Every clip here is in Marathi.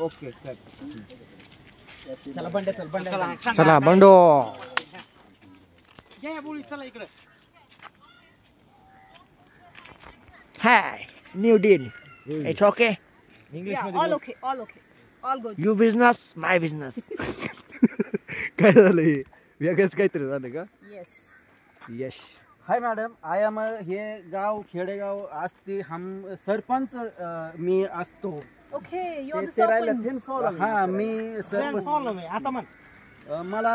ओके चला बंडे चला बंडो चला इकडे. Hi new deal it's okay all okay, all good. You business my business. काय झालं हे वेगळंच काहीतरी झालं का? Yash hi madam, I am हे गाव खेडेगाव असते हम सरपंच मी असतो. Okay, you're the serpent. हा मी सरपंच. मला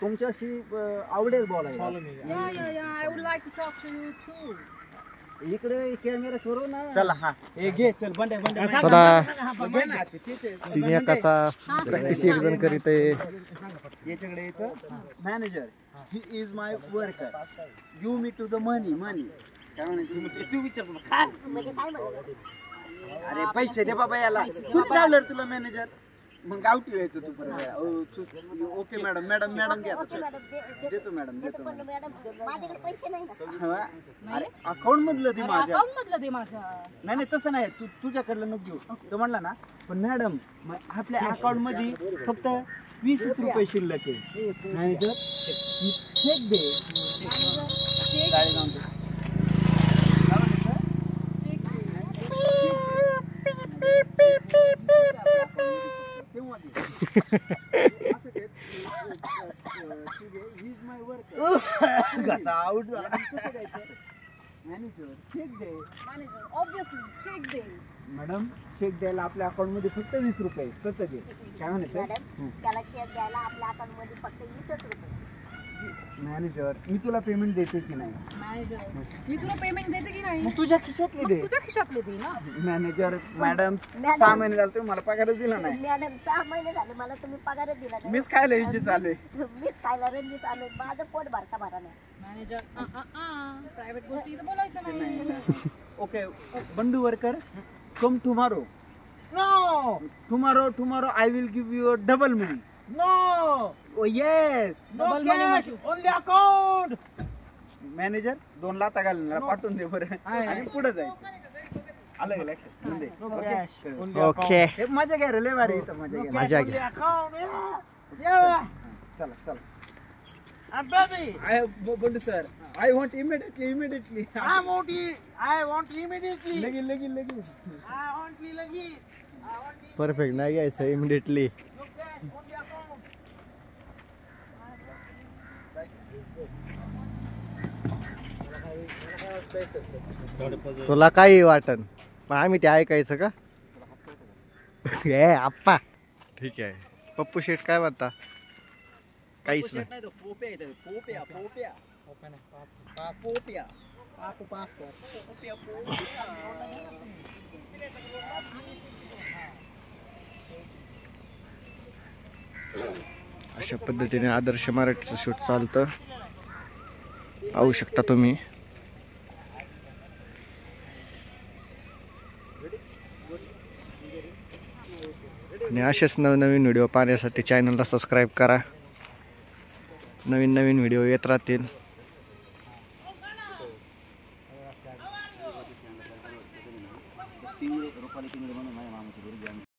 तुमच्याशी आवडेल बोलायला. Yeah, I would like to talk to you too. इकडे कॅमेरा करू ना. चला हा हे घे चल बंडे चला सिनियकाचा प्रॅक्टिस एक जण करीत आहे. याच्याकडे यायचं manager he is my worker give me to the money काय म्हणायचं तू विचार अरे पैसे दे बाबा याला कुठे ठेवलं तुला मॅनेजर मग गावठी व्हायचं तू परत. ओके मॅडम घ्या देतो मॅडम अरे अकाउंट मधलं दे माझ्या. नाही तसं नाही तुझ्याकडलं नको घेऊ तो म्हणला ना. पण मॅडम आपल्या अकाउंट मध्ये फक्त 20 रुपये शिल्लक आहे. मॅनेजर चेक दे. मॅडम चेक द्यायला आपल्या अकाउंट मध्ये फक्त 20 रुपये. कसं घे काय म्हणायचं त्याला चेक द्यायला आपल्या अकाउंट मध्ये फक्त 20 रुपये. मॅनेजर मी तुला पेमेंट देते की नाही? मी तुला पेमेंट देते की नाही? तुझ्या खिशातली दे. तुझ्या खिशातले दे ना. मॅनेजर मॅडम 6 महिने झाले तुम्ही मला पगारच दिला नाही. मॅडम 6 महिने झाले मला तुम्ही पगारच दिला नाही. मीच खायला हिची चालू मीच खायला रणजी चालू माझं पोट भरता नाही. मॅनेजर प्रायव्हेट गोष्टी इथं बोलायचं नाही. Okay Bandu worker come tomorrow. No tomorrow I will give you double money. No oh yes double money only account. Manager 2 लाता घालून पाठवून दे बरं आणि पुढे जायचं. आलं का लक्षात? ओके हे मजा घ्या रे लय भारी इथं मजा घ्या. चला And baby, Bandu sir I want immediately. I want immediately. लगेच. I want लगेच. परफेक्ट नाही घ्यायचं इमिडिएटली. तुला काही वाटन मग आम्ही ते ऐकायचं का? हे आप्पा ठीक आहे. पप्पू शेठ काय म्हणता? काहीच नाही. अशा पद्धतीने आदर्श मराठीचं शूट चालतं. पाहू शकता तुम्ही. आणि असेच नवनवीन व्हिडिओ पाहण्यासाठी चॅनलला सबस्क्राईब करा. नवीन व्हिडिओ येत राहतील.